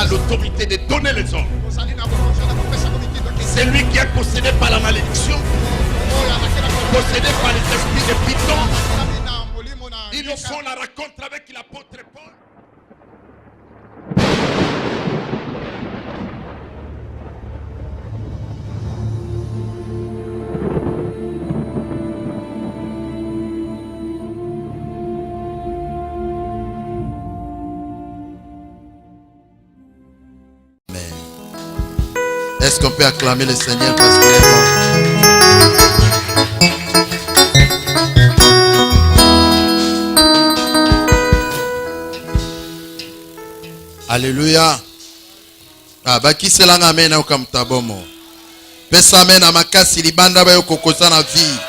l'autorité de donner les ordres. C'est lui qui est possédé par la malédiction, possédé par les esprits de Python. Ils nous font la rencontre avec l'apôtre Paul. Est-ce qu'on peut acclamer le Seigneur parce qu'il est bon? Alléluia. Ah, baki selanga amen au kamtabomo. Pesa amen amakasi libanda ba yokokosa na vie.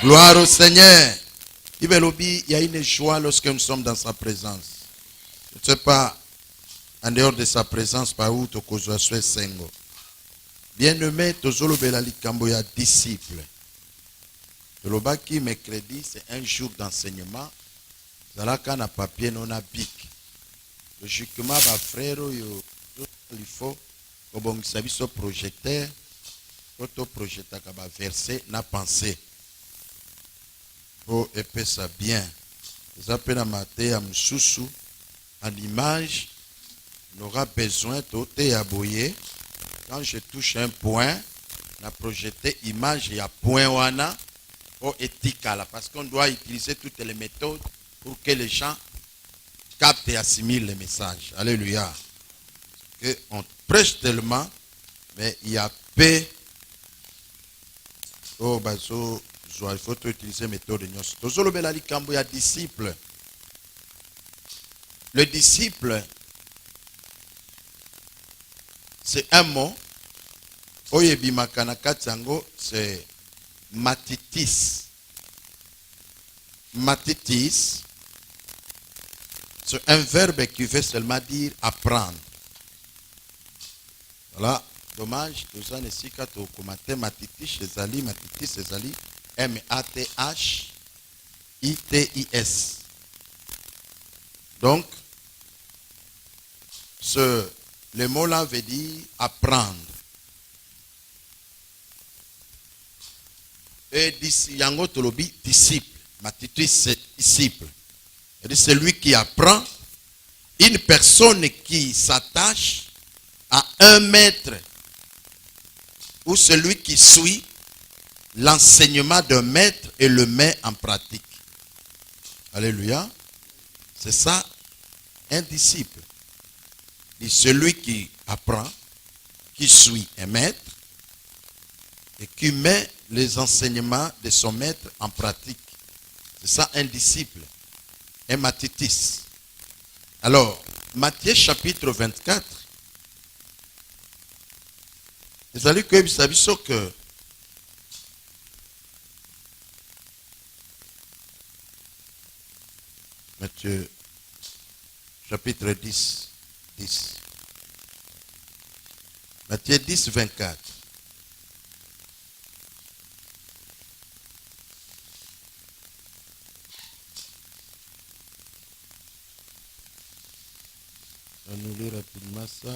Gloire au Seigneur. Il y a une joie lorsque nous sommes dans sa présence. Je ne sais pas en dehors de sa présence par où tokozwa swe sengo. Bien-aimé, tozolo belali kamboya disciple. Tolobaki mercredi, c'est un jour d'enseignement. Zalaka na papier non na bic. Logiquement, ba frère yo il faut comme sabiso projecteur, auto projecteur ka ba verset na pensée. Pour épais ça bien. Les appels à maté à msusu en image, on aura besoin de aboyer. Quand je touche un point, on a projeté image et à point wana au éthical parce qu'on doit utiliser toutes les méthodes pour que les gens captent et assimilent les messages. Alléluia. Que on prêche tellement, mais il y a peu. Oh, bazo, il faut utiliser méthode de Tozolo belali kambo ya disciple. Le disciple, c'est un mot. Oyebi makanaka tsango, c'est matitis. Matitis, c'est un verbe qui veut seulement dire apprendre. Voilà, dommage, nous avons ici quand on commence matitis, matitis, M-A-T-H-I-T-I-S. Donc, le mot-là veut dire apprendre. Et yango tolobi disciple. Matitis c'est disciple. C'est celui qui apprend. Une personne qui s'attache à un maître ou celui qui suit l'enseignement d'un maître et le met en pratique. Alléluia. C'est ça, un disciple. C'est celui qui apprend, qui suit un maître et qui met les enseignements de son maître en pratique. C'est ça un disciple, un matitis. Alors, Matthieu chapitre 24, vous allez que vous savez que Matthieu chapitre 10. Matthieu 10, 24. On nous lit rapidement ça.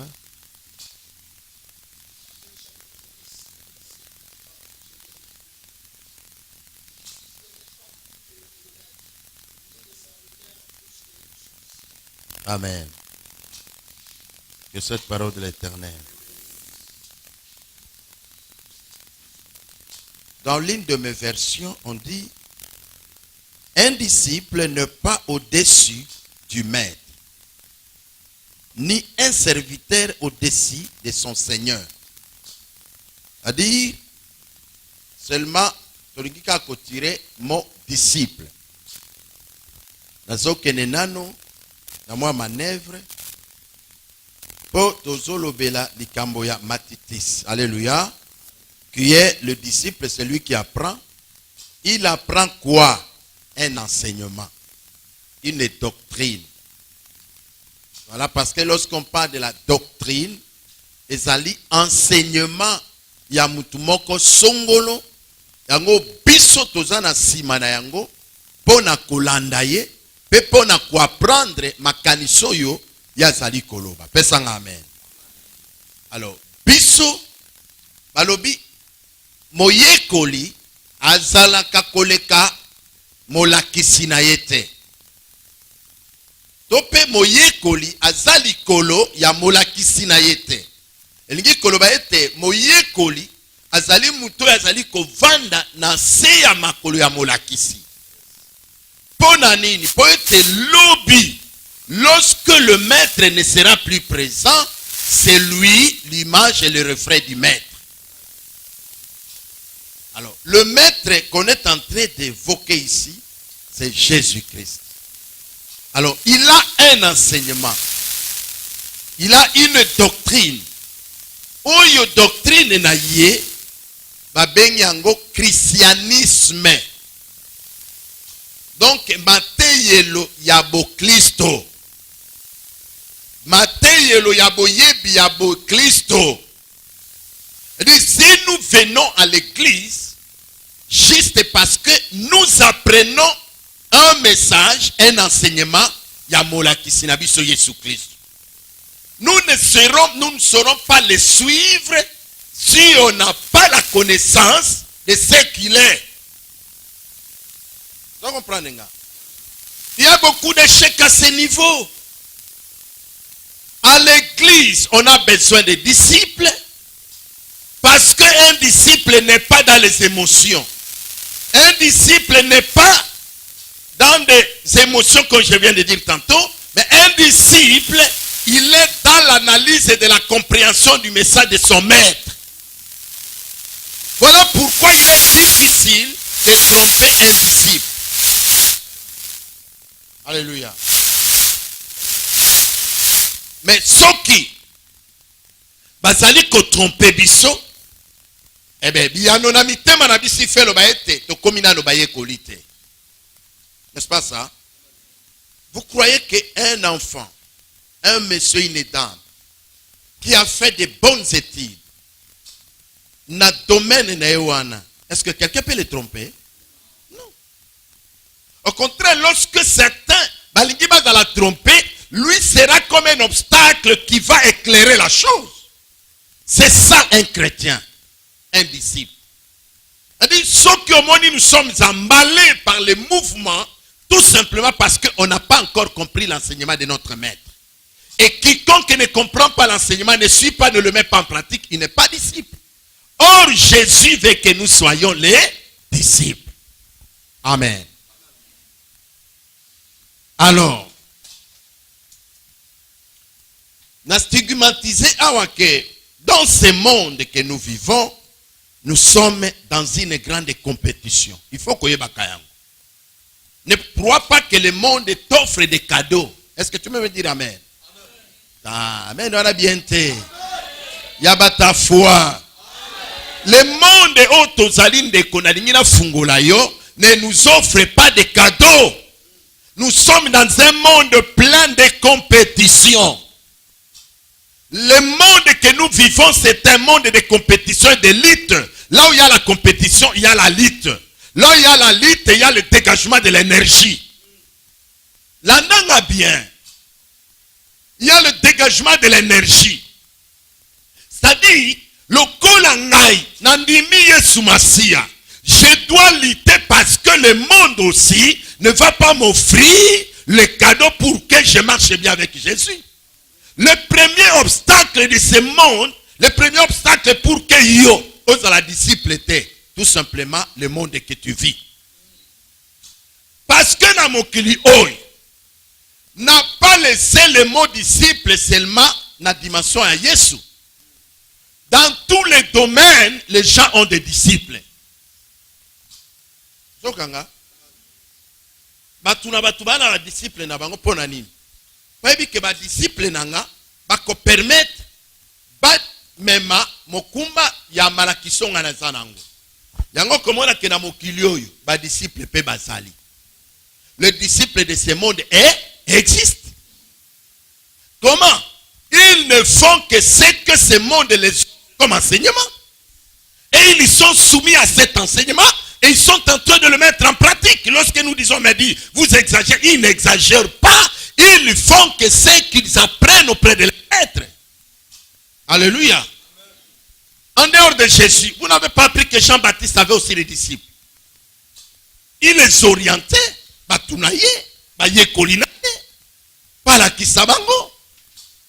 Amen. Que cette parole de l'Éternel. Dans l'une de mes versions, on dit un disciple n'est pas au-dessus du maître, ni un serviteur au-dessus de son Seigneur. C'est-à-dire, seulement, tu as tiré mon disciple. Dans kenenano, dans moi manœuvre, pour tozolobela likamboya matitis. Alléluia. Qui est le disciple, celui qui apprend. Il apprend quoi? Un enseignement, une doctrine. Voilà, parce que lorsqu'on parle de la doctrine, ezali enseignement ya mutu moko songolo, yango biso tozana sima na yango, pona kolanda ye, pe pona ko apprendre makaniso yo, yazali koloba. Pesanga amen. Alors, biso balobi moyekoli azalaka koleka molakisi na yete. Tope moyekoli azali kolo ya molakisi na yete. Elingi koloba ete moyekoli azali muto azali kovanda na se ya makolo ya molakisi. Pona nini? Po ete lobi, lorsque le maître ne sera plus présent, c'est lui l'image et le reflet du maître. Alors, le maître qu'on est en train d'évoquer ici, c'est Jésus-Christ. Alors, il a un enseignement. Il a une doctrine. Oyo doctrine na ye, babenyango christianisme. Donc, mateyelo yabo Christo. Mateyelo yabo yebi yabo Christo. Si nous venons à l'église, juste parce que nous apprenons un message, un enseignement, yamola kisinabiso Jésus Christ. Nous ne saurons pas les suivre si on n'a pas la connaissance de ce qu'il est. Vous comprenez? Il y a beaucoup d'échecs à ce niveau. À l'église, on a besoin de disciples parce qu'un disciple n'est pas dans les émotions. Un disciple n'est pas dans des émotions comme je viens de dire tantôt, mais un disciple, il est dans l'analyse et de la compréhension du message de son maître. Voilà pourquoi il est difficile de tromper un disciple. Alléluia. Mais ceux qui bazali ko tromper biso, eh bien, biano mitema na bisi fait le baete, to komina no baye kolite. N'est-ce pas ça? Vous croyez qu'un enfant, un monsieur, une dame, qui a fait de bonnes études, na domaine na ewana, est-ce que quelqu'un peut le tromper? Non. Au contraire, lorsque certains balingi va la tromper, lui sera comme un obstacle qui va éclairer la chose. C'est ça un chrétien, un disciple. C'est-à-dire, ceux qui au monde nous sommes emballés par les mouvements, tout simplement parce qu'on n'a pas encore compris l'enseignement de notre maître. Et quiconque ne comprend pas l'enseignement, ne suit pas, ne le met pas en pratique, il n'est pas disciple. Or, Jésus veut que nous soyons les disciples. Amen. Alors, n'a stigmatisé que dans ce monde que nous vivons, nous sommes dans une grande compétition. Il faut qu'on y ait bakayango. Ne crois pas que le monde t'offre des cadeaux. Est-ce que tu peux me dire amen? Amen, on a bien été. Yabata foi. Le monde autozaline de konadingina fungola yo ne nous offre pas de cadeaux. Nous sommes dans un monde plein de compétition. Le monde que nous vivons, c'est un monde de compétition et de lutte. Là où il y a la compétition, il y a la lutte. Là où il y a la lutte, il y a le dégagement de l'énergie. Là, on a bien. Il y a le dégagement de l'énergie. C'est-à-dire, le kolangai, nandimi yesumasia. Je dois lutter parce que le monde aussi ne va pas m'offrir le cadeau pour que je marche bien avec Jésus. Le premier obstacle de ce monde, le premier obstacle pour que yo, aux la disciple était tout simplement le monde que tu vis. Parce que dans mon kili oi n'a pas laissé le mot disciple seulement dans la dimension à Jésus. Dans tous les domaines, les gens ont des disciples. Zokanga. Batuna batubana la disciple na bango pona nini? Payebi ke ba disciple nanga ba ko permettre ba mema mokumba ya malakisonga na zanango. Yango komona ke na mokili oyo ba disciple pe bazali. Le disciple de ce monde existe. Comment? Ils ne font que ce que ce monde les comme enseignement. Et ils sont soumis à cet enseignement et ils sont en train de le mettre en pratique. Lorsque nous disons, mais dit, vous exagérez, ils n'exagèrent pas. ils font que ce qu'ils apprennent auprès de l'être. Alléluia. En dehors de Jésus, vous n'avez pas appris que Jean-Baptiste avait aussi les disciples. Il les orientait,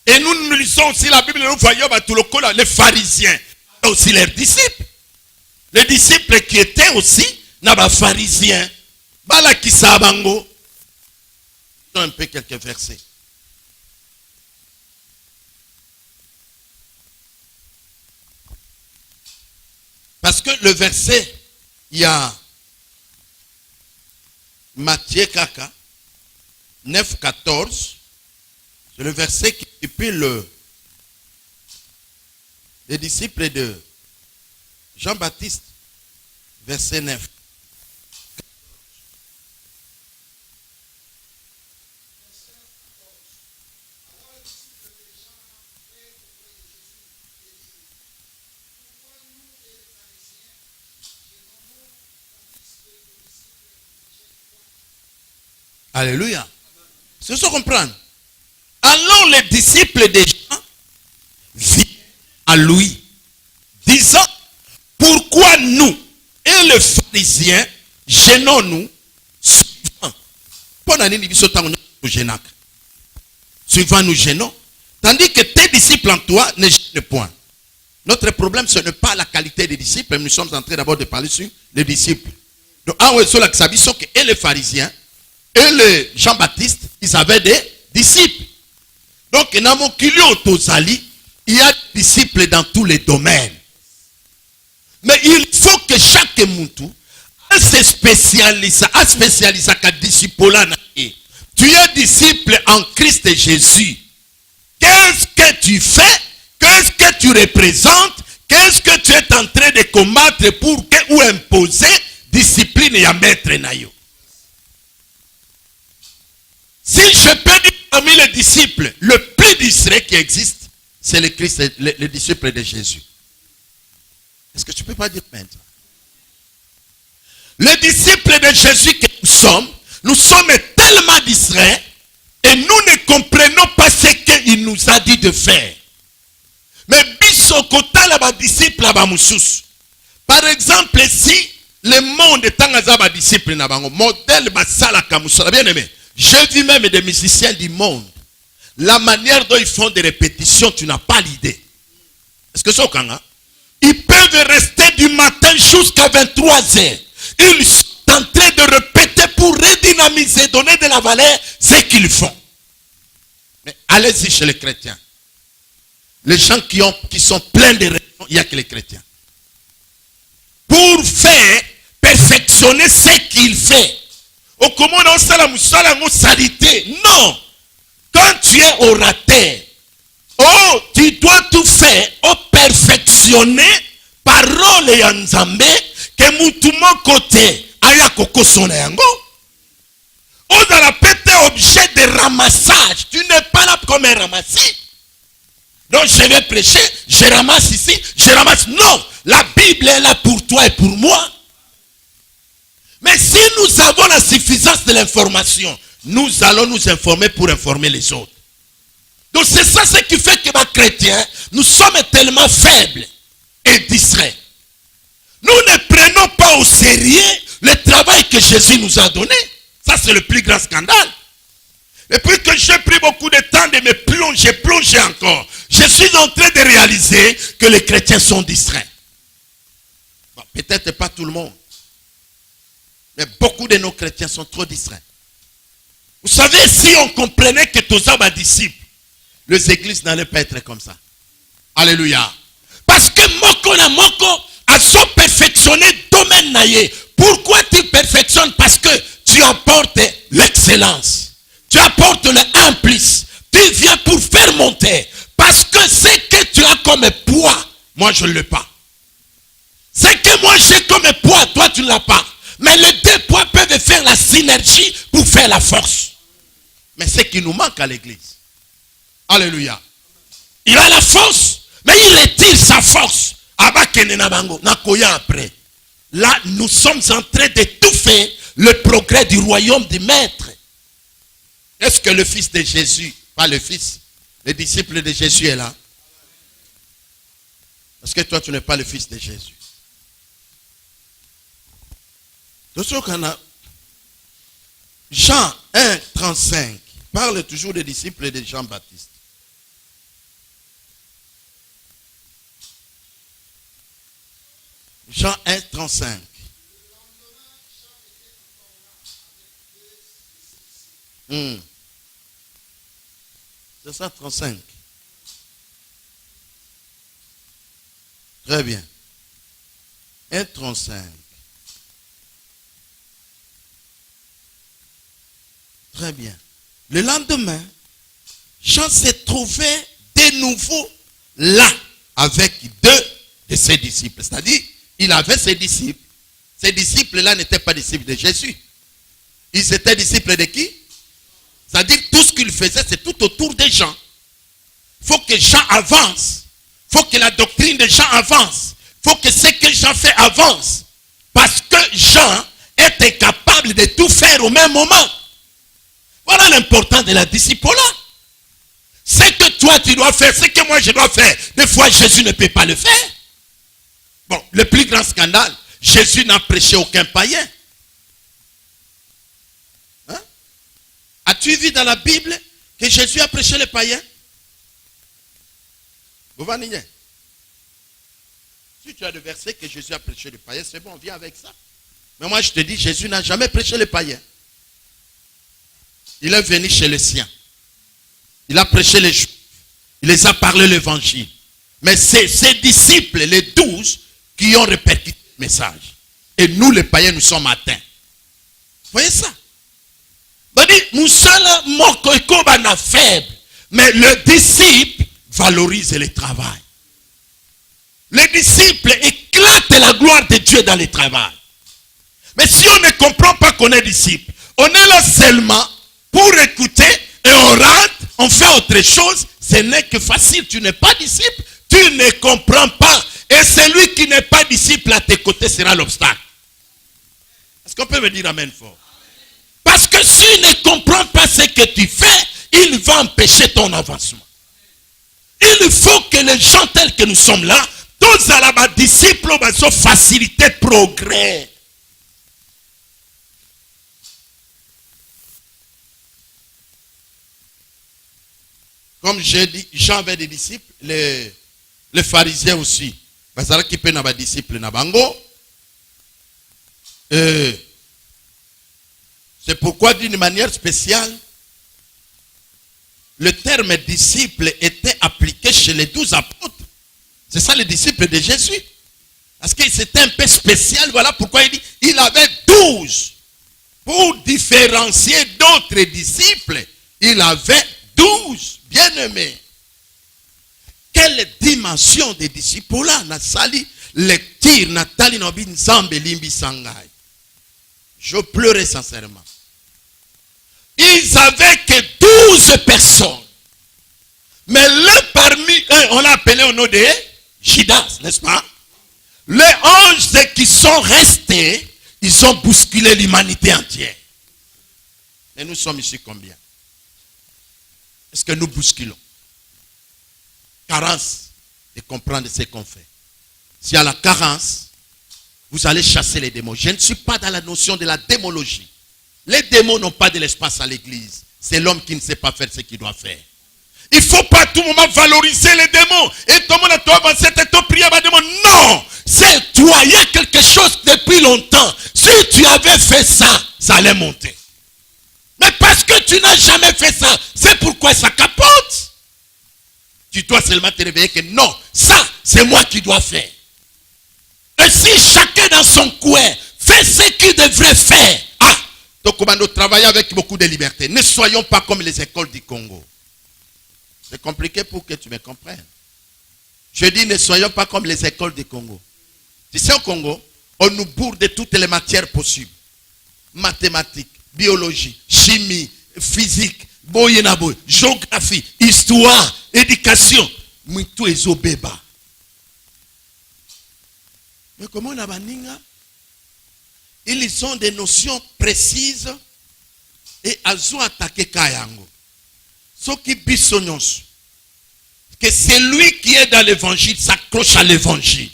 et nous lisons aussi la Bible, nous voyons les pharisiens, aussi leurs disciples. Les disciples qui étaient aussi les pharisiens. Un peu quelques versets. Parce que le verset, il y a Matthieu 9, 14. C'est le verset qui explique les disciples de Jean-Baptiste. Verset 9. Alléluia. C'est ce qu'on comprend. Alors les disciples de Jean viennent à lui, disant, pourquoi nous et les pharisiens gênons-nous suivant nous gênons, tandis que tes disciples en toi ne gênent point. Notre problème, ce n'est pas la qualité des disciples, nous sommes en train d'abord de parler sur les disciples. Donc, et les pharisiens et les Jean-Baptiste, ils avaient des disciples. Donc, il y a des disciples dans tous les domaines. Mais il faut que chaque moutou se spécialise à disciple. Tu es disciple en Christ Jésus. Qu'est-ce que tu fais? Qu'est-ce que tu représentes? Qu'est-ce que tu es en train de combattre pour que ou imposer discipline et à mettre naïo? Si je peux dire parmi les disciples, le plus distrait qui existe, c'est le Christ, les disciples de Jésus. Est-ce que tu ne peux pas dire maintenant? Les disciples de Jésus que nous sommes tellement distraits et nous ne comprenons pas ce qu'il nous a dit de faire. Mais bisokota la disciple la moussous. Par exemple, si le monde est un disciple na bango modèle basala kamusala bien aimé. J'ai vu même des musiciens du monde. La manière dont ils font des répétitions, tu n'as pas l'idée. Est-ce que c'est au Kanga? Ils peuvent rester du matin jusqu'à 23h. Ils sont en train de répéter pour redynamiser, donner de la valeur ce qu'ils font. Mais allez-y chez les chrétiens. Les gens qui sont pleins de raisons, il n'y a que les chrétiens. Pour faire, perfectionner ce qu'il fait. Au comment on salité. Non. Quand tu es orateur, tu dois tout faire, perfectionner parole et nzambe que moutoumon côté aya koko sona yango. On a la pété objet de ramassage. Tu n'es pas là comme un ramassis. Donc je vais prêcher, je ramasse ici, je ramasse. Non, la Bible est là pour toi et pour moi. Mais si nous avons la suffisance de l'information, nous allons nous informer pour informer les autres. Donc c'est ça ce qui fait que les chrétiens, nous sommes tellement faibles et distraits. Nous ne prenons pas au sérieux le travail que Jésus nous a donné. Ça c'est le plus grand scandale. Et puis que j'ai pris beaucoup de temps de me plonger encore, je suis en train de réaliser que les chrétiens sont distraits. Bon, peut-être pas tout le monde. Mais beaucoup de nos chrétiens sont trop distraits. Vous savez, si on comprenait que tous les disciples, les églises n'allaient pas être comme ça. Alléluia. Parce que moko na moko a so perfectionné domaine naïe. Pourquoi tu perfectionnes? Parce que tu apportes l'excellence. Tu apportes le 1+. Tu viens pour faire monter. Parce que ce que tu as comme poids, moi je ne l'ai pas. Ce que moi j'ai comme poids, toi tu ne l'as pas. Mais les deux poids peuvent faire la synergie pour faire la force. Mais ce qui nous manque à l'église. Alléluia. Il a la force, mais il retire sa force. Après. Là, nous sommes en train d'étouffer le progrès du royaume du maître. Est-ce que le fils de Jésus, pas le fils, le disciple de Jésus est là? Parce que toi, tu n'es pas le fils de Jésus. Jean 1, 35 parle toujours des disciples de Jean-Baptiste. Jean 1, 35. C'est ça, 35. Très bien. 1, 35. Très bien. Le lendemain, Jean s'est trouvé de nouveau là avec deux de ses disciples. C'est-à-dire, il avait ses disciples. Ces disciples-là n'étaient pas disciples de Jésus. Ils étaient disciples de qui? C'est-à-dire, tout ce qu'il faisait, c'est tout autour des gens. Il faut que Jean avance. Il faut que la doctrine de Jean avance. Il faut que ce que Jean fait avance. Parce que Jean était capable de tout faire au même moment. Voilà l'importance de la disciple-là. Ce que toi tu dois faire, ce que moi je dois faire, des fois Jésus ne peut pas le faire. Bon, le plus grand scandale, Jésus n'a prêché aucun païen. Hein? As-tu vu dans la Bible que Jésus a prêché les païens? Vous voyez? Si tu as le verset que Jésus a prêché les païens, c'est bon, viens avec ça. Mais moi je te dis, Jésus n'a jamais prêché les païens. Il est venu chez les siens. Il a prêché les Juifs. Il les a parlé l'évangile. Mais c'est ses disciples, les 12, qui ont répercuté le message. Et nous, les païens, nous sommes atteints. Vous voyez ça? Mais le disciple valorise le travail. Le disciple éclate la gloire de Dieu dans le travail. Mais si on ne comprend pas qu'on est disciple, on est là seulement pour écouter et on rate, on fait autre chose, ce n'est que facile. Tu n'es pas disciple, tu ne comprends pas. Et celui qui n'est pas disciple à tes côtés sera l'obstacle. Est-ce qu'on peut me dire amen fort? Parce que s'il ne comprend pas ce que tu fais, il va empêcher ton avancement. Il faut que les gens tels que nous sommes là, tous à la disciples, vont faciliter le progrès. Comme j'ai dit, Jean avait des disciples, les pharisiens aussi. C'est pourquoi d'une manière spéciale, le terme disciple était appliqué chez les 12 apôtres. C'est ça les disciples de Jésus. Parce que c'était un peu spécial, voilà pourquoi il dit, il avait 12. Pour différencier d'autres disciples, il avait 12 bien-aimés. Quelle dimension de disciples là? Nasali lecture Nathalie Nobin Zambe Limbi Sangai. Je pleurais sincèrement. Ils avaient que 12 personnes. Mais là parmi eux, on l'a appelé au nom de Judas, n'est-ce pas? Les 11 qui sont restés, ils ont bousculé l'humanité entière. Et nous sommes ici combien? Est-ce que nous bousculons? Carence de comprendre ce qu'on fait. S'il y a la carence, vous allez chasser les démons. Je ne suis pas dans la notion de la démologie. Les démons n'ont pas de l'espace à l'église. C'est l'homme qui ne sait pas faire ce qu'il doit faire. Il ne faut pas à tout moment valoriser les démons. Et tout le monde a tout avancé, tu as prié à démon. Non! C'est toi, il y a quelque chose depuis longtemps. Si tu avais fait ça, ça allait monter. Mais parce que tu n'as jamais fait ça, c'est pourquoi ça capote. Tu dois seulement te réveiller que non, ça, c'est moi qui dois faire. Et si chacun dans son coin fait ce qu'il devrait faire, donc on va travailler avec beaucoup de liberté. Ne soyons pas comme les écoles du Congo. C'est compliqué pour que tu me comprennes. Je dis ne soyons pas comme les écoles du Congo. Tu sais, au Congo, on nous bourre de toutes les matières possibles. Mathématiques, biologie, chimie, physique, géographie, histoire, éducation. Mais tout est au béba. Mais comment on a baninga? Ils ont des notions précises et azo attaqué kayango. Ce qui bisonyos. Que celui qui est dans l'évangile s'accroche à l'évangile.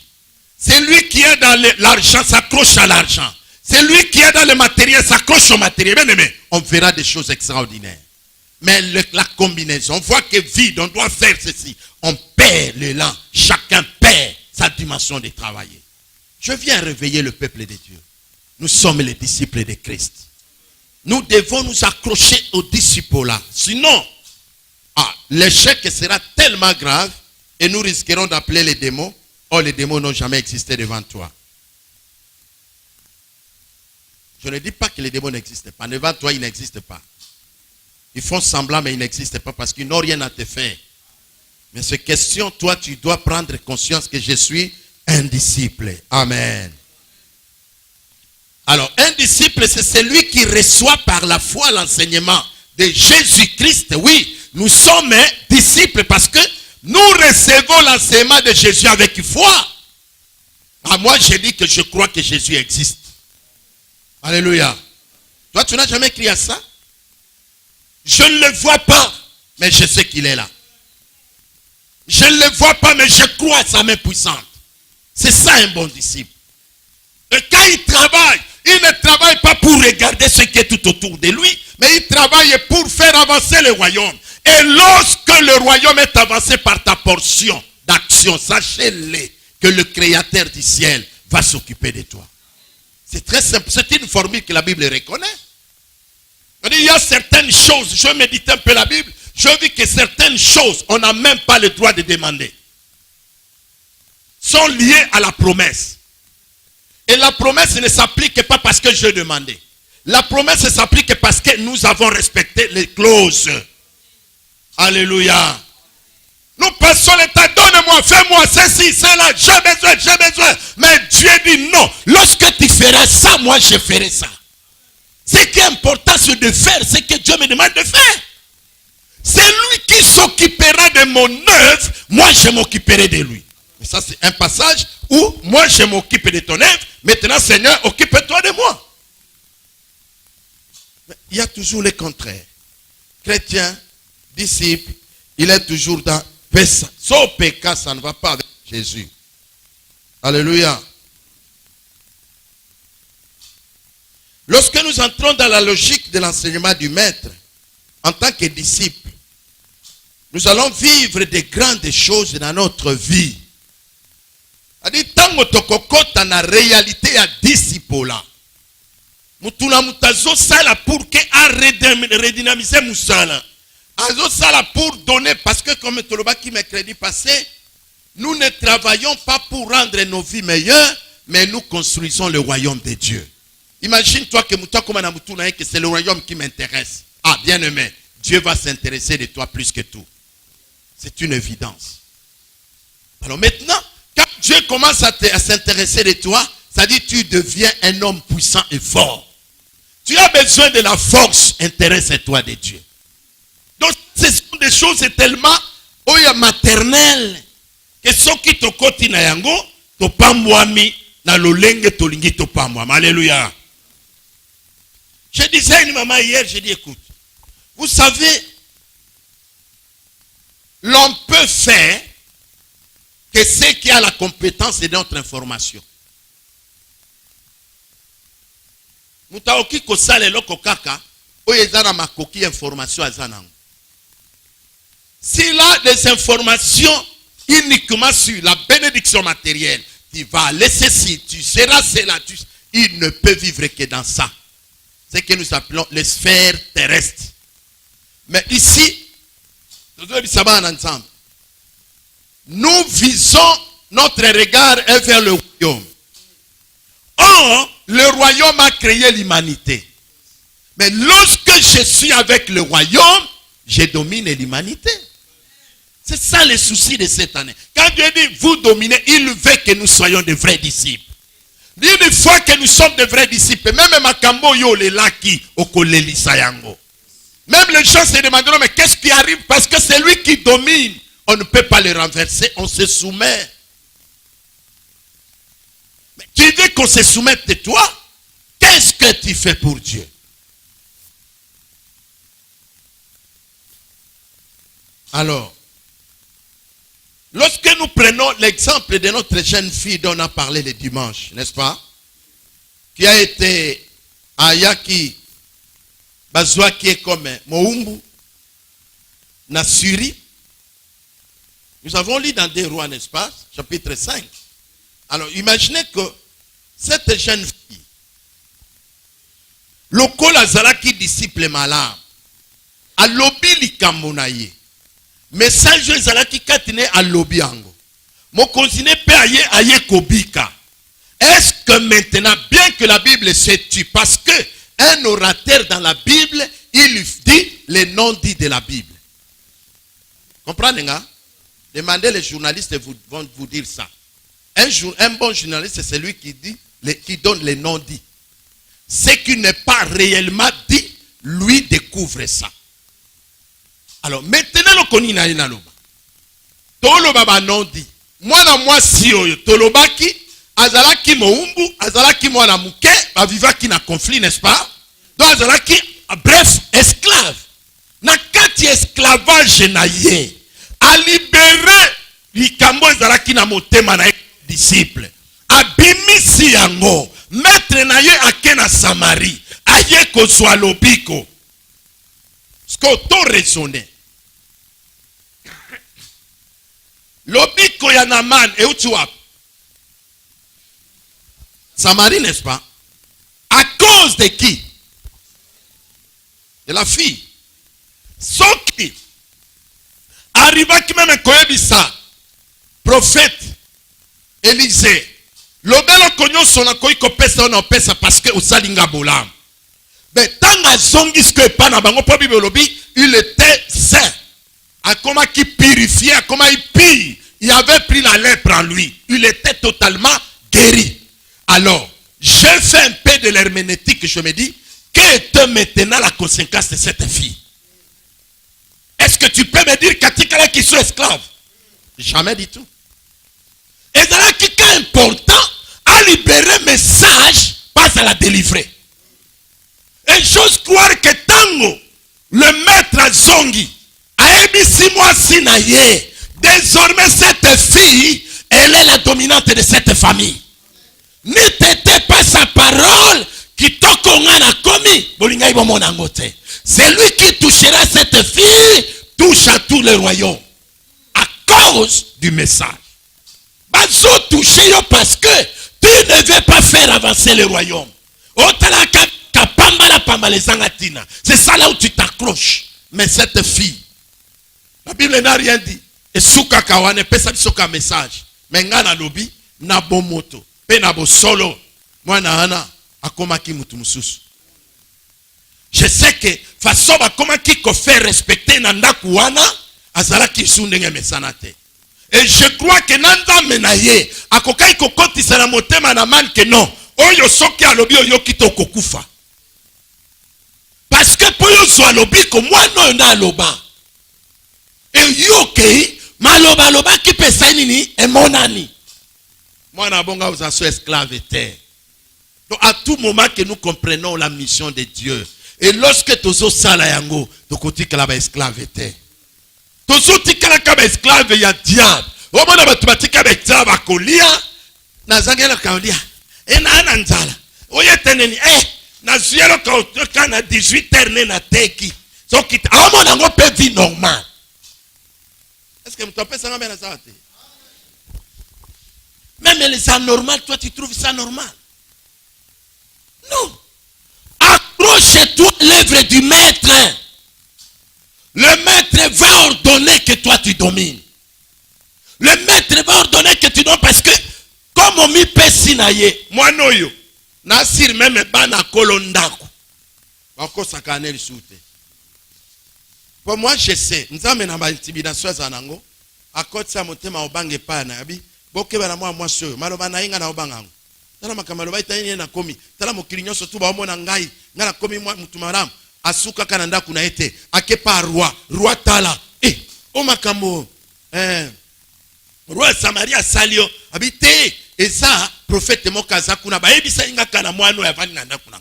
Celui qui est dans l'argent s'accroche à l'argent. Celui qui est dans le matériel s'accroche au matériel. Bien aimé, on verra des choses extraordinaires. Mais la combinaison, on voit que vide, on doit faire ceci. On perd l'élan. Chacun perd sa dimension de travailler. Je viens réveiller le peuple de Dieu. Nous sommes les disciples de Christ. Nous devons nous accrocher aux disciples là. Sinon, l'échec sera tellement grave et nous risquerons d'appeler les démons. Oh, les démons n'ont jamais existé devant toi. Je ne dis pas que les démons n'existent pas. Devant toi, ils n'existent pas. Ils font semblant, mais ils n'existent pas parce qu'ils n'ont rien à te faire. Mais c'est question, toi, tu dois prendre conscience que je suis un disciple. Amen. Alors, un disciple, c'est celui qui reçoit par la foi l'enseignement de Jésus-Christ. Oui, nous sommes disciples parce que nous recevons l'enseignement de Jésus avec foi. Moi, je dis que je crois que Jésus existe. Alléluia. Toi, tu n'as jamais crié à ça? Je ne le vois pas, mais je sais qu'il est là. Je ne le vois pas, mais je crois à sa main puissante. C'est ça un bon disciple. Et quand il ne travaille pas pour regarder ce qui est tout autour de lui, mais il travaille pour faire avancer le royaume. Et lorsque le royaume est avancé par ta portion d'action, sachez-le que le Créateur du ciel va s'occuper de toi. C'est très simple. C'est une formule que la Bible reconnaît. Il y a certaines choses, je médite un peu la Bible, je vis que certaines choses, on n'a même pas le droit de demander. Sont liées à la promesse. Et la promesse ne s'applique pas parce que je demandais. La promesse s'applique parce que nous avons respecté les clauses. Alléluia. Nous passons le temps, donne-moi, fais-moi ceci, cela, j'ai besoin. Mais Dieu dit non. Lorsque tu feras ça, moi je ferai ça. Ce qui est important, c'est de faire ce que Dieu me demande de faire. C'est lui qui s'occupera de mon œuvre, moi je m'occuperai de lui. Et ça, c'est un passage où moi je m'occupe de ton œuvre. Maintenant, Seigneur, occupe-toi de moi. Mais il y a toujours le contraire. Chrétien, disciple, il est toujours dans son péché, ça ne va pas avec Jésus. Alléluia. Lorsque nous entrons dans la logique de l'enseignement du maître, en tant que disciple, nous allons vivre de grandes choses dans notre vie. C'est-à-dire, tant que tu na réalité à disciple là, mutuna mutazo sala pour que a redynamiser musala. Azo sala pour donner, parce que comme Toloba qui mercredi passé, nous ne travaillons pas pour rendre nos vies meilleures, mais nous construisons le royaume de Dieu. Imagine-toi que c'est le royaume qui m'intéresse. Ah, bien-aimé, Dieu va s'intéresser de toi plus que tout. C'est une évidence. Alors maintenant, quand Dieu commence à s'intéresser de toi, ça dit que tu deviens un homme puissant et fort. Tu as besoin de la force, intéresse-toi de Dieu. Donc, ce sont des choses tellement maternelles que ceux qui te côté na yango, to pamwami na lolenge tolingi to pamwami. Alléluia. Je disais à une maman hier, j'ai dit, écoute, vous savez, l'on peut faire que ce qui a la compétence de notre information. Mutaoki kosale loko kaka, oyezana makoki information azanang. S'il a des informations uniquement sur la bénédiction matérielle, tu vas laisser ceci, tu seras cela, il ne peut vivre que dans ça. C'est ce que nous appelons les sphères terrestres. Mais ici, nous visons, notre regard est vers le royaume. Or, le royaume a créé l'humanité. Mais lorsque je suis avec le royaume, je domine l'humanité. C'est ça le souci de cette année. Quand Dieu dit vous dominez, il veut que nous soyons de vrais disciples. Une fois que nous sommes de vrais disciples, même Makambo yo le laki okoleli sayango. Même les gens se demanderont mais qu'est-ce qui arrive? Parce que c'est lui qui domine. On ne peut pas le renverser, on se soumet. Mais tu veux qu'on se soumette de toi? Qu'est-ce que tu fais pour Dieu? Alors, lorsque nous prenons l'exemple de notre jeune fille dont on a parlé le dimanche, n'est-ce pas? Qui a été à Yaki, Bazwa qui est comme Moumbu, Nassuri. Nous avons lu dans des rois, n'est-ce pas? Chapitre 5. Alors, imaginez que cette jeune fille, lokola azalaki disciple malade, alobi likambo na ye, message ezalaki katine alobi yango, mokonzi ne pe aye kobika. Est-ce que maintenant, bien que la Bible se tue, parce que un orateur dans la Bible, il dit les non-dits de la Bible. Comprenez, hein? Demandez les journalistes, vont vous dire ça. Un bon journaliste, c'est celui qui donne les non-dits. Ce qui n'est pas réellement dit, lui découvre ça. Alors, maintenant, le koni na ina loba. Toloba ba non-dit. Moi si oyo, tolobaki, azalaki moumbu, azalaki mwana muke, ba vivaki na conflit, n'est-ce pas? Donc, azalaki, bref, esclave. Na kati esclavage na ye, a libéré likambo ezalaki na motema na disciple. Abimisi yango, maître na ye ake na Samarie, aye kozwa lobiko. Sko to raisonner. Lobiko ya Naman et uti wapi? Samarie, n'est-ce pas? À cause de qui? De la fille. Soki arriva qui même koyebisa prophète Élisée. Lobelo konyo sona koyi kopesa na opesa parce que usalinga bolam. Mais tanga zongi ce que pas na bango po Bible lobi, il était saint. A comment qui purifiait, a comment il pille. Il avait pris la lèpre en lui. Il était totalement guéri. Alors, j'ai fait un peu de l'herméneutique, je me dis, quelle est maintenant la conséquence de cette fille? Est-ce que tu peux me dire qu'Atikala qui sont esclaves? Jamais du tout. Et c'est là qui est important à libérer le message, pas à la délivrer. Et j'ose croire que Tango, le maître Zongi, a émis 6 mois sinaye. Désormais, cette fille, elle est la dominante de cette famille. Ne t'était pas sa parole qui tokongana komi. C'est lui qui touchera cette fille, touche à tous les royaumes. À cause du message. Bazo touché parce que tu ne veux pas faire avancer le royaume. C'est ça là où tu t'accroches. Mais cette fille, la Bible n'a rien dit. Et souka kawane pesa bisoka message. Mais ngana lobi na bomoto. Pe na bo solo. Mwana ana akomaki mutu mususu. Je sais que façon akomaki ko faire respecter na ndaku wana azalaki sundenge mesanate. Et je crois que nanda menaye akokai kokotisa na motema na man que non. Oyo soki alobi oyo kito kokufa. Parce que pour yo so alobi ko mwana na aloba. Et yoke maloba loba ki pesa nini e monani. Mwana bonga vous asso esclave terre. Donc à tout moment que nous comprenons la mission de Dieu. Et lorsque tozo sala yango, tokoti kala ba esclave terre. Tozo tikala ka ba esclave ya diable. O mona batu batika ba esclave akolia na zangela kaolia. E na ana nzala. Oye teneni na zuelo ka na 18h na teki. So kit a mona ngo pe vie normal. Est-ce que tu ça bien ça? Même les anormales, toi tu trouves ça normal? Non. Accroche-toi à l'œuvre du maître. Le maître va ordonner que toi tu domines. Le maître va ordonner que tu domines parce que comme on m'y peut sinaye, moi noyo, nasir même bana kolondako. Bako sakane soute. Pour moi, je sais, nous avons une intimidation à Nango, à côté de mon thème, au bangue pas nabi, boke bana moi sûr, malobana inga na obangango. Tala makamalo baita yene na komi, tala mokirinyo surtout ba omona ngai, ngana komi moi mutumaram, asuka kananda kuna ete, akepa roi tala. O makambo, roi Samaria salio, habite, et ça, prophète mokaza kuna ba ebisa inga kana moano ya vani nanda kuna.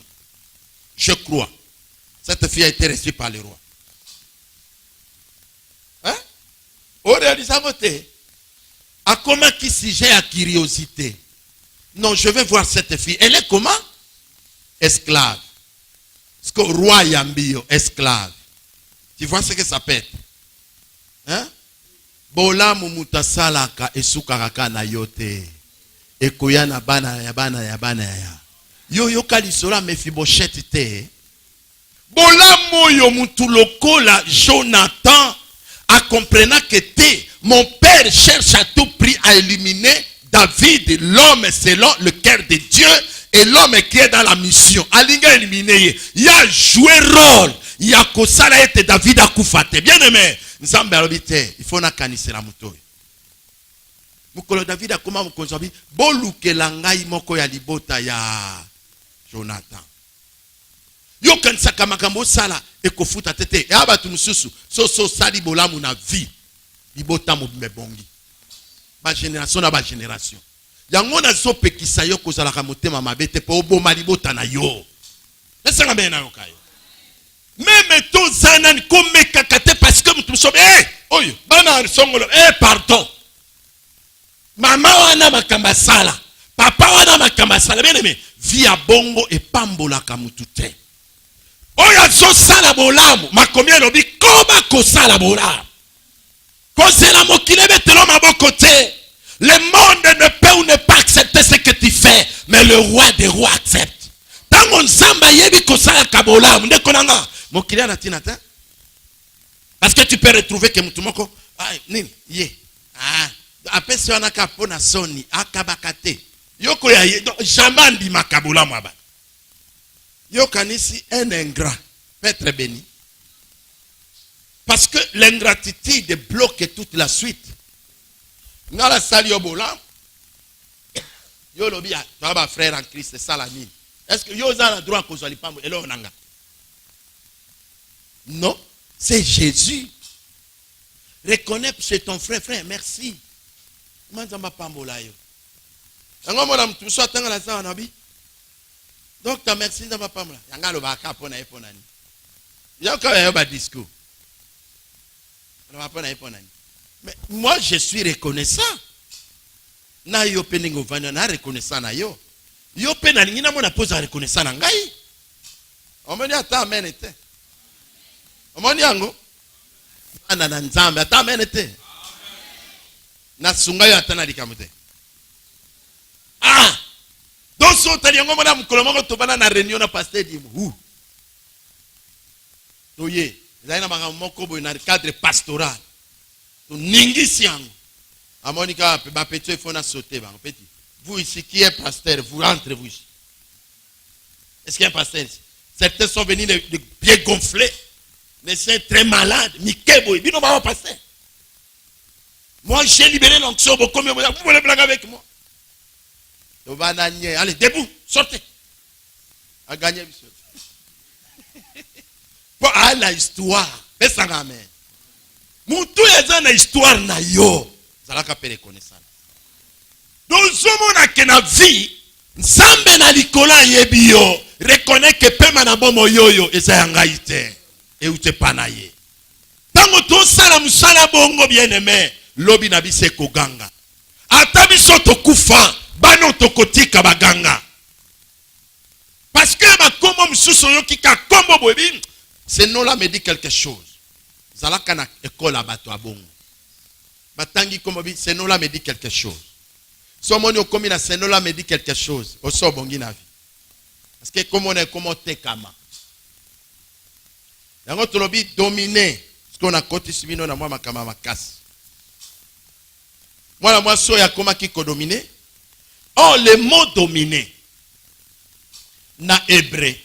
Je crois. Cette fille a été reçue par le roi. Hein? réalisa voter. À comment qui sujet à curiosité. Non, je vais voir cette fille. Elle est comment? Esclave. Parce que roi Yambio, esclave. Tu vois ce que ça peut être? Hein? Bola mumutasalaka esukaraka na yote. Ekoya na bana ya bana ya bana ya. Yo kalisola Mephibosheth te. Bola moyo mutuloko la Jonathan a comprenant que mon père cherche à tout prix à éliminer David, l'homme selon le cœur de Dieu et l'homme qui est dans la mission. Alinga éliminer. Il a joué rôle. Il a kosala ete David a koufate. Bien aimé. Nzambe alobite. Il faut na kanise la muto. Mukolo David a comment mukonzabi. Boluke langai moko ya libota ya Jonathan. Yo kansaka makambo sala ekofuta tete. E abatu mususu. So sali bolamu na vie. Libota mobimbe bongi. Ba génération na ba génération. Yango na so pekisa yo kozala ka motema mabete po oboma libota na yo. Esanga mena yo kayo. Même to zanan comme kakate parce que mutu sobe oyo bana songolo pardon. Mama wana makamba sala. Papa wana makamba sala. Bien aimé, via bongo e pambola ka mutu te. Oya so sala bolamu makomi lobi koma ko sala bolamu. Le monde ne peut ou ne pas accepter ce que tu fais, mais le roi des rois accepte. Parce que tu peux retrouver que mutumoko après si on a kapona soni akabakate yoko ya jamandi makabola mwaba yokanisi un ingrat peut être béni. Parce que l'ingratitude bloque toute la suite. Ngala sali yobola. Yo lobia, toi frère en Christ, c'est ça la mine. Est-ce que yo za na droit ko zali pambo elo nanga? Non, c'est Jésus. Reconnais c'est ton frère, merci. Manzamba pambo la yo. Ngo mona mtu so atanga la sa nabi. Donc ta merci nzamba pambo la. Yanga lo ba ka pona epona ni. Yo ka yo ba discours. Mais moi je suis reconnaissant. Na yo peningo vanya na reconnaissant na yo. Yo pena ngina mona poza reconnaissant na ngai. Omoni ata amen ete. Omoni yango. Ana na nzambe ata amen ete. Na sunga yo ata na likamute. Donc so tali yango mona mukolo moko to bana na réunion na pasteur dimu. Oye. Dans un cadre pastoral. Vous ici qui êtes pasteur, vous rentrez vous ici. Est-ce qu'il y a un pasteur ici? Certains sont venus de pieds gonflés, mais c'est très malade. Moi j'ai libéré l'onction. Vous voulez blaguer avec moi? Allez, debout, sortez. À gagner. Pour la histoire, mais ça ramène. Moutou est une histoire na yo. Ça l'a capé reconnaissance. Donc ce monde qui na vie, nzambe na likola yebio, reconnaît que pema na bomo yoyo eza yangaite et ute panaye. Tango to sala musala bongo bien aimé, lobi na bise ko ganga. Ata biso to kufa, bano to kotika baganga. Parce que ma komo msuso yo kika kombo bobi. Ce nom-là me dit quelque chose. Zalaka na école à bato abongo. Batangi komobi, ce nom-là me dit quelque chose. Somoni okomi na ce nom-là me dit quelque chose. Oso bongi na vie. Parce que comme on est comme tekama. Yango tolobi dominer. Ce qu'on a côté sibino na moi makama makasi. Moi so ya koma ki ko dominer. Oh le mot dominer na hébreu.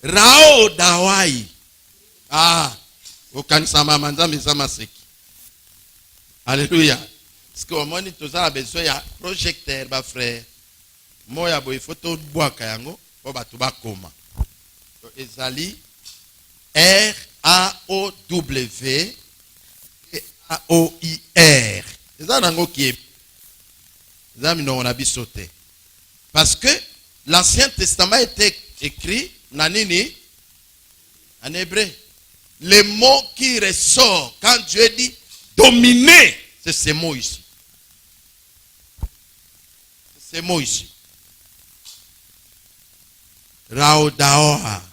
Rao dawai. Okanisa mama nzambe nzama seki. Alléluia. Parce que au moment tout ça a besoin ya projecteur ba frère. Moya boy photo boaka yango po batu ba koma. Ezali R A O W A O I R. Ezali nango qui est zami no on a bisoté. Parce que l'Ancien Testament était écrit Nanini en hébreu. le mot qui ressort quand Dieu dit dominer, c'est ce mot ici. C'est ce mot ici. Raudaoha.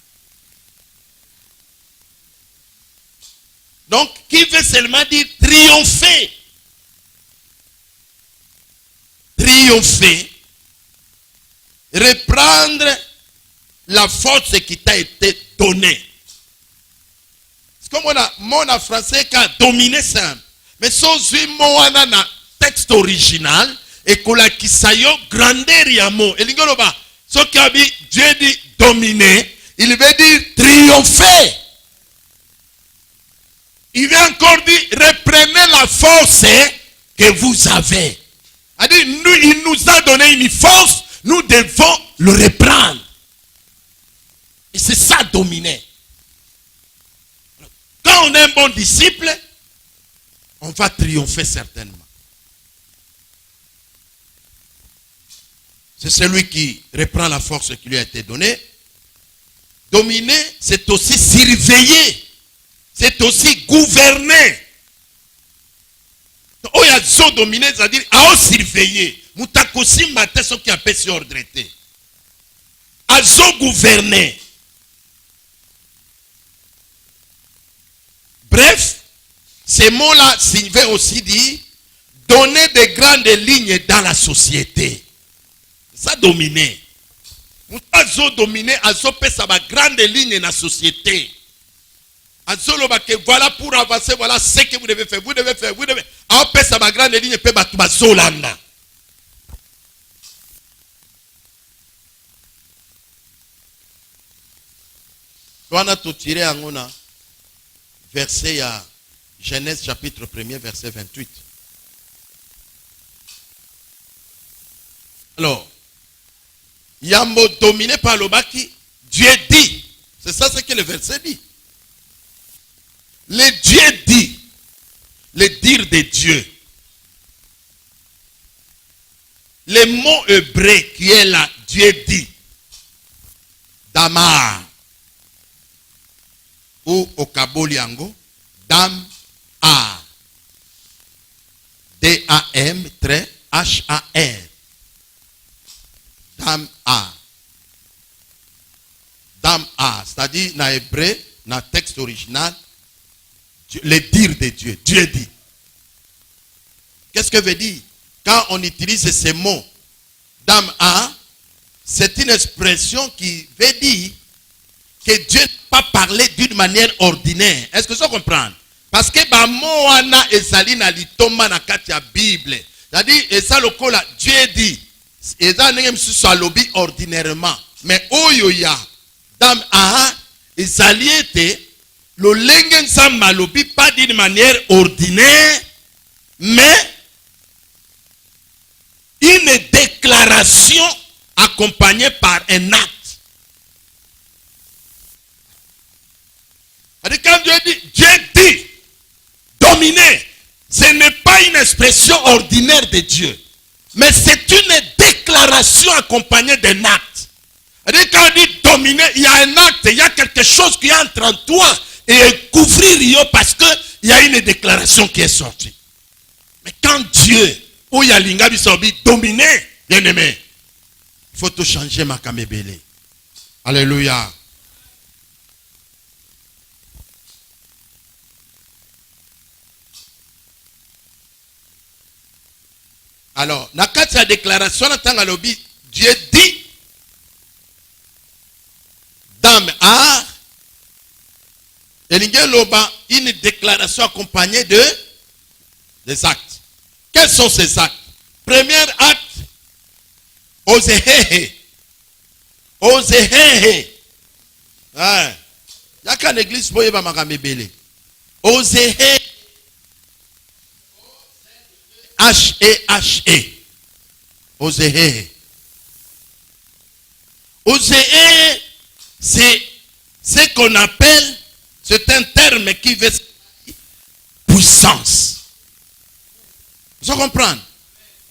Donc, qui veut seulement dire triompher. Triompher. Reprendre la force qui t'a été donnée. C'est comme mon français qui a dominé ça. Mais si mon texte original, et que la kisayo grandeur ya mot. Et l'ingoloba, ce qui a dit Dieu dit dominer, il veut dire triompher. Il veut encore dire reprenez la force que vous avez. Il nous a donné une force, nous devons le reprendre. Et c'est ça dominer. Quand on est un bon disciple, on va triompher certainement. C'est celui qui reprend la force qui lui a été donnée. Dominer, c'est aussi surveiller. C'est aussi gouverner. Oh, il y a des dominer, c'est-à-dire à surveiller. Moutakosi matin, ce qui a pu se ordreter. À gouverner. Bref, ces mots-là veulent aussi dire donner des grandes lignes dans la société. Ça dominer. Azo dominer, azo pe ça va grande ligne dans la société. Azo lo ba que voilà pour avancer, voilà ce que vous devez faire, vous devez faire, vous devez. A pe ça va grande ligne pe ba tu ba zolanda. On a tout tiré en ona verset à Genèse chapitre 1er verset 28. Alors, Yambo dominé par le baki, Dieu dit. C'est ça ce que le verset dit. Le Dieu dit. Le dire de Dieu. Le mot hébreu qui est là, Dieu dit. Damar. Ou au Kaboliango. Dam A. D-A-M, H-A-R. Dam A. Dam A. C'est-à-dire, dans l'hébreu, dans le texte original, le dire de Dieu. Dieu dit. Qu'est-ce que veut dire? Quand on utilise ces mots, Dam A, c'est une expression qui veut dire que Dieu n'a pas parlé d'une manière ordinaire. Est-ce que ça comprend? Parce que Bamoana et Salina litoma na katia Bible. C'est-à-dire, et ça le cola, Dieu dit. Et ça n'est pas lobby ordinairement. Mais oyoya, dame aha, et saliete, le lengen sa malobi pas d'une manière ordinaire, mais une déclaration accompagnée par un acte. Quand Dieu dit, dominer, ce n'est pas une expression ordinaire de Dieu, mais c'est une déclaration accompagnée d'un acte. Quand on dit dominer, il y a un acte, il y a quelque chose qui entre en toi et couvrir parce qu'il y a une déclaration qui est sortie. Mais quand Dieu, où il y a l'ingabi sobi, dominer, bien aimé, il faut tout changer ma kamebele. Alléluia. Alors, dans la déclaration, Dieu dit, dame a, une déclaration accompagnée des actes. Quels sont ces actes? Premier acte, osehehe. Osehehe. Il n'y a qu'une église pour y avoir ma bébé. Osehehe. H-E-H-E. Osehe. Osehe, c'est ce qu'on appelle, c'est un terme qui veut dire puissance. Vous comprenez?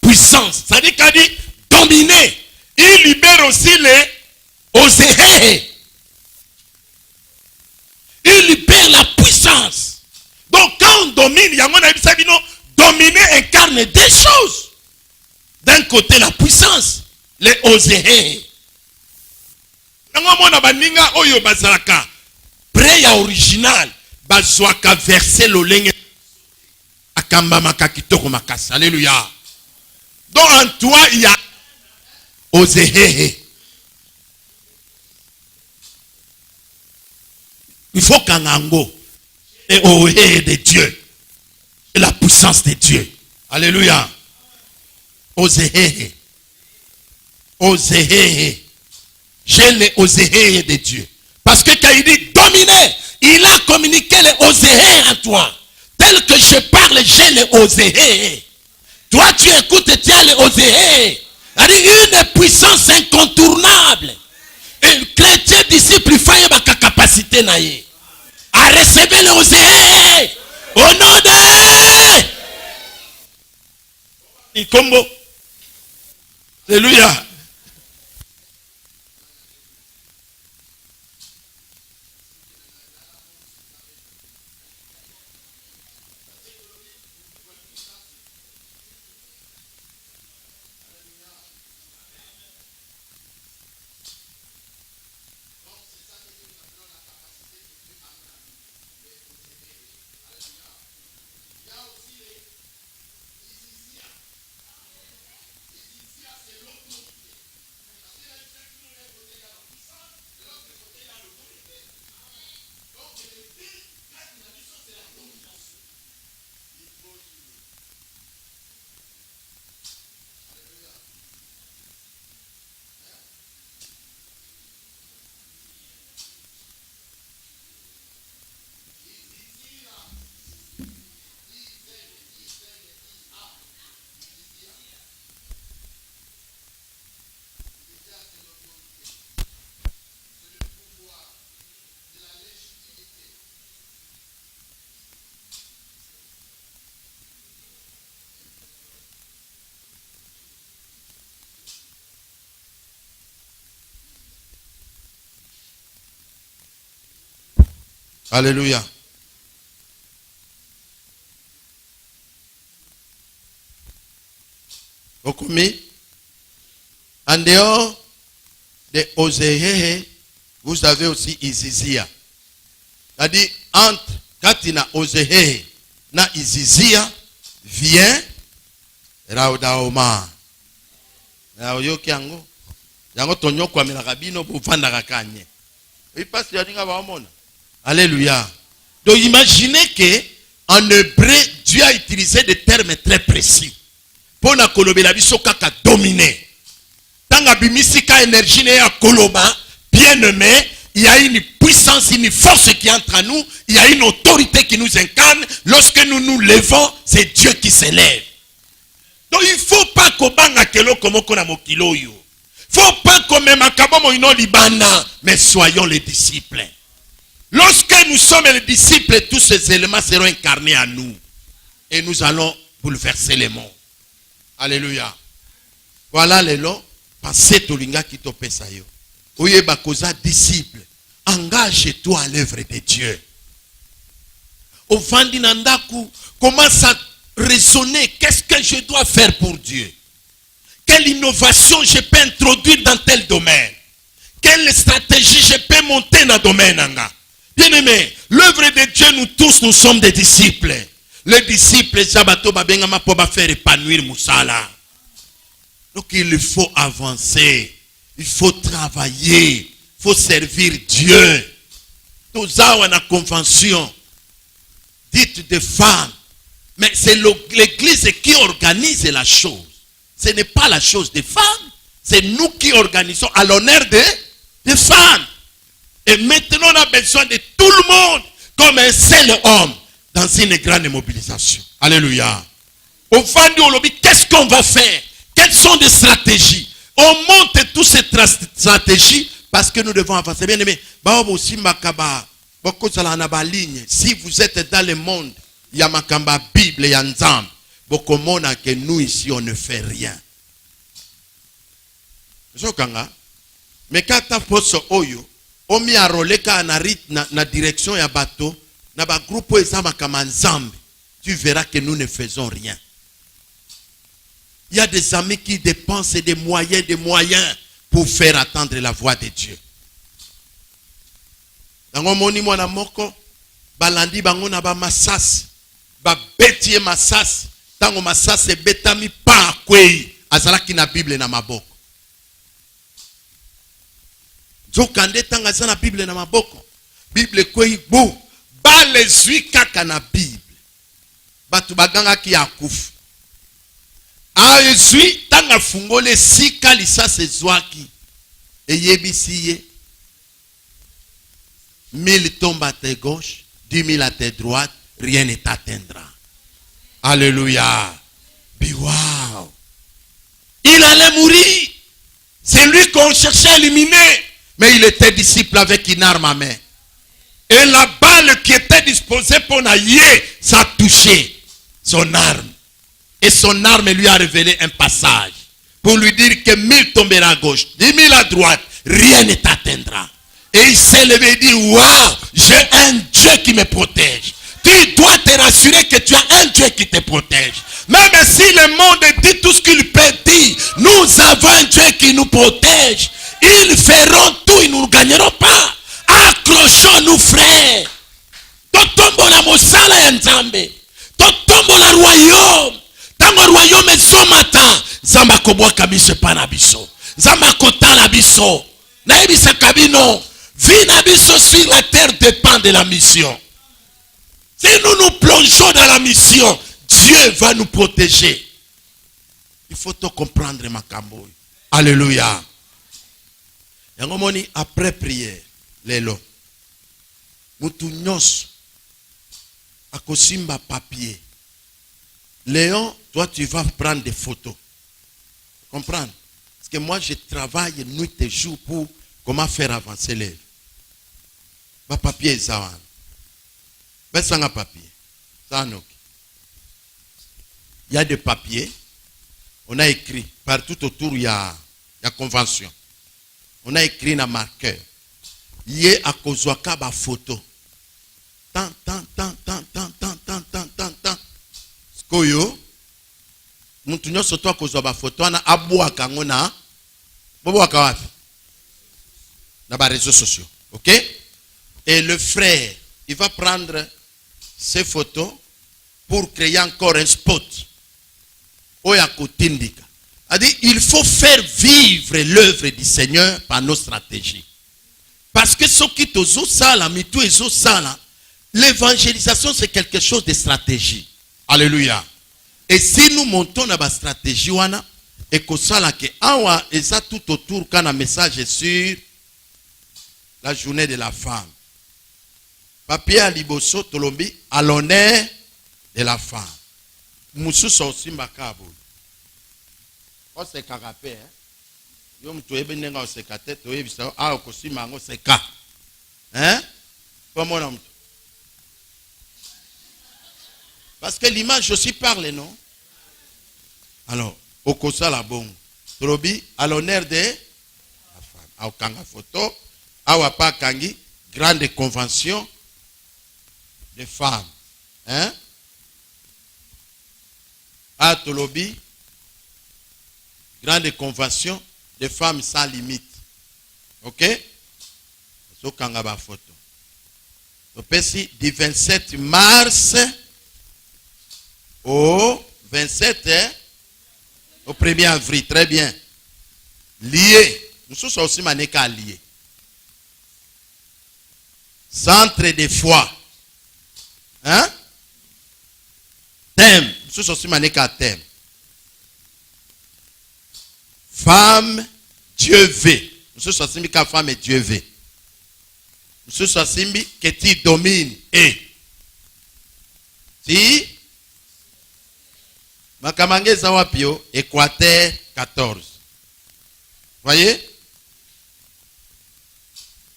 Puissance. Ça dit qu'il dit dominer. Il libère aussi les Osehe. Il libère la puissance. domine. Dominer incarne des choses. D'un côté, la puissance. Les osés. Prêt original. Bazouaka verser l'oleng. Akamba makakitoko makas. Alléluia. Donc en toi, il y a osé. Il faut qu'en ango. Et ohé de Dieu. Et la puissance de Dieu. Alléluia. Osé. Osé. J'ai les osé de Dieu. Parce que quand il dit dominer, il a communiqué les osé en toi. Tel que je parle, j'ai les osé. Toi, tu écoutes et tu as les osé. Une puissance incontournable. Un chrétien disciple, il faut avoir la capacité à recevoir les osé. Au nom de Ikombo. Alléluia. Alléluia. Okumi, en dehors de Oséhé, vous avez aussi Izizia. C'est-à-dire, entre Katina Oséhé na Izizia, vient Raudaoma. Raoyoki yango. Yango tonyo kwa milakabino bufanda kakanye. Il passe ya dinga baomona. Alléluia. Donc imaginez que en hébreu, Dieu a utilisé des termes très précis. Pour na kolobela biso kaka dominer. Tanga bimisika énergie ne ya koloba, bien aimé, il y a une puissance, une force qui entre en nous, il y a une autorité qui nous incarne. Lorsque nous nous levons, c'est Dieu qui s'élève. Donc il ne faut pas qu'on banga kelo comme on a mokilo yo. Il ne faut pas qu'on mette makabo ino libana, mais soyons les disciples. Lorsque nous sommes les disciples, tous ces éléments seront incarnés en nous. Et nous allons bouleverser les mondes. Alléluia. Voilà les lots. Passez tout l'inga qui te pesa yo. Oye bakoza disciple. Engage-toi à l'œuvre de Dieu. Au fandi nandaku, commence à raisonner. Qu'est-ce que je dois faire pour Dieu? Quelle innovation je peux introduire dans tel domaine? Quelle stratégie je peux monter dans le domaine? Bien aimé, l'œuvre de Dieu, nous tous, nous sommes des disciples. Les disciples, Zabato Babengama pour faire épanouir Moussala. Donc il faut avancer. Il faut travailler. Il faut servir Dieu. Tout ça, on a convention. Dites des femmes. Mais c'est l'église qui organise la chose. Ce n'est pas la chose des femmes. C'est nous qui organisons à l'honneur des femmes. Et maintenant, on a besoin de tout le monde comme un seul homme dans une grande mobilisation. Alléluia. Au fond du lobby, qu'est-ce qu'on va faire? Quelles sont les stratégies? On monte toutes ces stratégies parce que nous devons avancer. Bien aimé, si vous êtes dans le monde, il y a Makamba Bible et Nzam. Que nous ici, on ne fait rien. Mais quand tu as posé Oyo, on mis à roleka na direction ya bateau, na ba groupe ezama kama nzambe. tu verras que nous ne faisons rien. Il y a des amis qui dépensent des moyens pour faire attendre la voix de Dieu. Dans moni mwana moko balandi bango na ba masasi ba betie masasi tango masasi betami pa kwei azalaki na Bible na maboko. Jokande tanga sana Bible na maboko. Bible kwei bo ba lezui kaka na Bible. Batu baganga ki akufu. A ezui tanga fungole sika lisase zwaki. Et yebisiye 1000 tombent à tes gauche, 10 000 à tes droite, rien ne t'atteindra. Alléluia. Wow. Il allait mourir. C'est lui qu'on cherchait à éliminer. Mais il était disciple avec une arme à main. Et la balle qui était disposée pour nailler, ça a touché son arme. Et son arme lui a révélé un passage. Pour lui dire que 1000 tomberont à gauche, 10 000 à droite, rien ne t'atteindra. Et il s'est levé et dit, waouh, j'ai un Dieu qui me protège. Tu dois te rassurer que tu as un Dieu qui te protège. Même si le monde dit tout ce qu'il peut dire, nous avons un Dieu qui nous protège. Ils feront tout, ils ne nous gagneront pas. Accrochons-nous, frères. Totombo la mosala ya Nzambe. Totombo la royaume. Tango royaume est son matin. Zamba koboa kabiso panabiso. Zamba kotala biso. Naebisa kabino. Vie nabiso sur la terre dépend de la mission. Si nous nous plongeons dans la mission, Dieu va nous protéger. Il faut tout comprendre, Makambo. Alléluia. Yangomoni, après prière, lelo. Mutu nyos. Akosimba papier. Léon, toi tu vas prendre des photos. Comprendre? Parce que moi je travaille nuit et jour pour comment faire avancer l'œuvre. Ma papier est ça. Ben ça un papier. Ça il y a des papiers. On a écrit partout autour il y a convention. On a écrit un marqueur. Lié à kozwaka ba photo. Tant. Skoyo. Muntu nyoso to kozwa ba photo na abwaka ngona. Bobwaka wapi? Na ba réseaux sociaux. OK? Et le frère, il va prendre ces photos pour créer encore un spot. Oyakotindika. A dit, il faut faire vivre l'œuvre du Seigneur par nos stratégies. Parce que ce qui tozo sala, mitu ezo sala, l'évangélisation c'est quelque chose de stratégie. Alléluia. Et si nous montons dans la stratégie, et que ça là que awa et ça tout autour quand un message est sur la journée de la femme. Papier à liboso tolombi à l'honneur de la femme. Moussou aussi makabo. On se carapé hein. Yom tu ebe nenga o se kate to ebisa a okosi mango se ka. Hein? Comment on parce que l'image aussi parle, non? Alors, au kosa la bon. Trobi, à l'honneur de la femme. A okanga photo, a wapa kangi, grande convention de femmes. Hein? A tolobi, grande convention de femmes sans limite. Ok? So kanga ba photo. Topesi, du 27 mars au 27, hein? Au 1er avril, très bien. Lié. Nous sommes aussi maneka lié. Centre de foi. Hein? Thème. Nous sommes aussi maneka thème. Femme, Dieu veut. Nous sommes aussi maneka femme et Dieu veut. Nous sommes aussi que tu domines et. Si? Makamange Zawapio, Équateur 14. Voyez?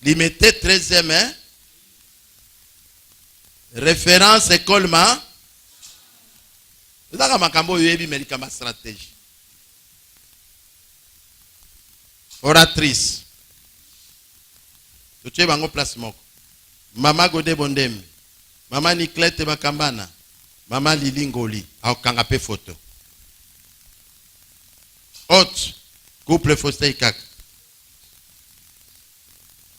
Limité 13e, hein? Référence école ma. Vous avez makambo yebi médicament stratégie. Oratrice. Tu es bango place moko. Mama Godé Bondembe. Mama Niklete Bakambana. Maman Lili Ngoli, au kangape photo. Autre, couple Faustin Kak.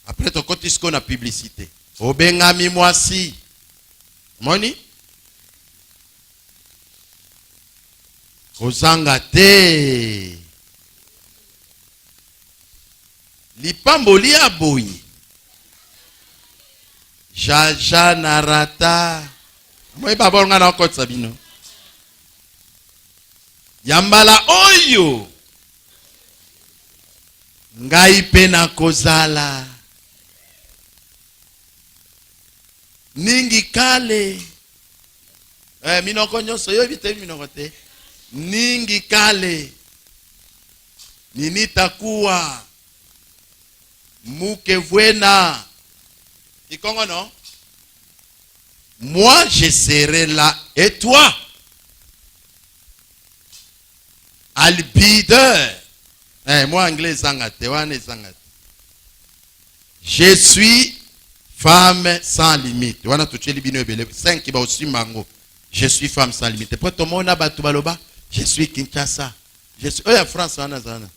Après ton côté, ce qu'on a publicité. Obengami Mwasi. Moni? Kozangate. Lipamboli aboyi. Jaja narata. Moi baba nga na okotsa bino. Yambala oyo. Ngai pe na kozala. Ningi kale. Minoko nyonso yo bite minoko te. Ningi kale. Nini takuwa. Muke vuena. Ikongo non? Moi je serai là et toi? Albideur. Moi anglais zangate, wane zangate. Je suis femme sans limite. Wana tucheli bino ebele 5 ba aussi mango. Je suis femme sans limite. Pour tout monde batu baloba, je suis Kinshasa. Je suis France wana zana.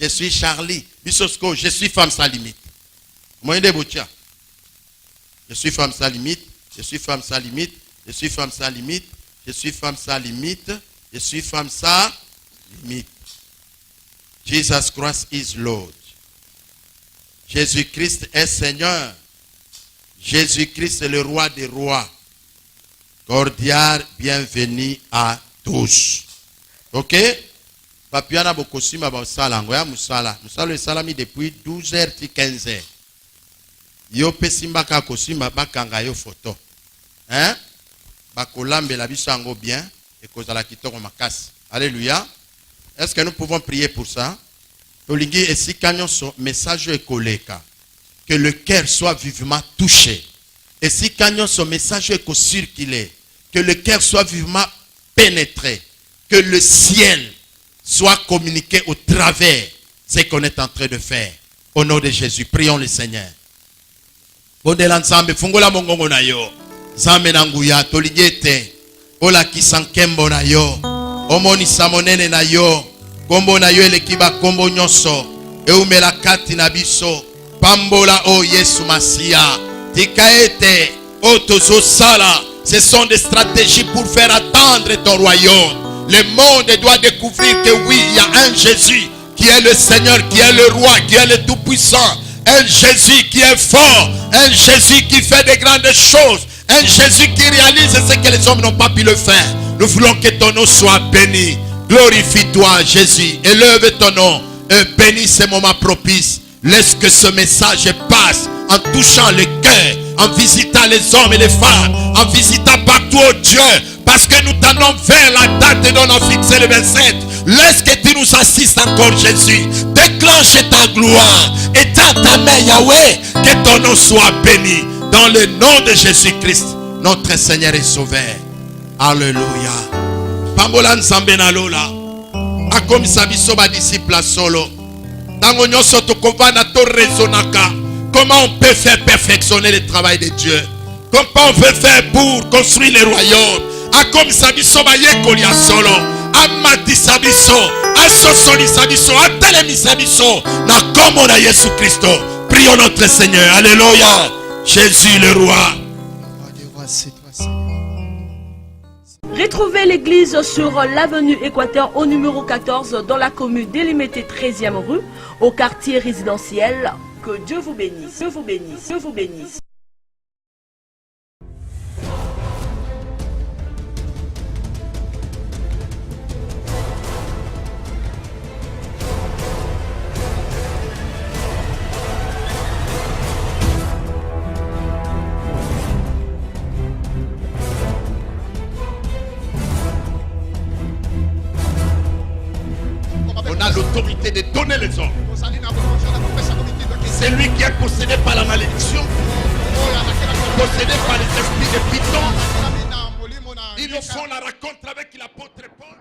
Je suis Charlie. Bisosko, je suis femme sans limite. Moi de botia. Je suis femme sans limite. Je suis femme sans limite. Je suis femme sans limite. Je suis femme sans limite. Je suis femme sans limite. Jesus Christ is Lord. Jésus-Christ est Seigneur. Jésus-Christ est le roi des rois. Cordial bienvenue à tous. Ok? Papiana bokosima ba sala ngoya musala. Musala salami depuis 12h ti 15h. Yo pesimba ka kosima bakanga yo photo. Hein? Bakolambela biso ngo bien et kozala kitoko makasi. Alléluia. Est-ce que nous pouvons prier pour ça? Tolingi esikanyo so message ekoleka. Que le cœur soit vivement touché. Esikanyo so message eko circuler. Que le cœur soit vivement pénétré. Que le ciel soit communiqué au travers ce qu'on est en train de faire. Au nom de Jésus, prions le Seigneur. Bondela nzambe fungola mongongo na yo. Nzambe na nguya toligete. Ola kisankembo na yo. Omoni samonene na yo. Kombo na yo elekiba kombo nyonso. Eumela kati na biso. Pambola o Yesu Masia. Tikaete otozo sala. Ce sont des stratégies pour faire attendre ton royaume. Le monde doit découvrir que oui, il y a un Jésus qui est le Seigneur, qui est le roi, qui est le Tout-Puissant. Un Jésus qui est fort. Un Jésus qui fait de grandes choses. Un Jésus qui réalise ce que les hommes n'ont pas pu le faire. Nous voulons que ton nom soit béni. Glorifie-toi, Jésus. Élève ton nom. Et bénis ce moment propice. Laisse que ce message passe en touchant le cœur, en visitant les hommes et les femmes, en visitant partout, oh Dieu, parce que nous t'allons vers la date dont on a fixé le 27. Laisse que tu nous assistes encore, Jésus. Déclenche ta gloire et dans ta main, Yahweh, que ton nom soit béni. Dans le nom de Jésus-Christ, notre Seigneur et Sauveur. Alléluia. Pambola nzambe na lola. Akomisa biso ba disciple solo. Tango nyonso tokovana to raisonnaka. Comment on peut faire perfectionner le travail de Dieu? Comment on peut faire pour construire le royaume? Akomisa biso ba yekoli ya solo. Amatisa biso, asosolisa biso, atelemisa biso na kombo na Yesu Christo. Prions notre Seigneur. Alléluia. Jésus le roi. Retrouvez l'église sur l'avenue Équateur au numéro 14 dans la commune délimitée 13e rue au quartier résidentiel. Que Dieu vous bénisse. Dieu vous bénisse. Dieu vous bénisse. On a l'autorité de donner les ordres. C'est lui qui est possédé par la malédiction, possédé par les esprits de Python. Ils nous font la rencontre avec l'apôtre Paul.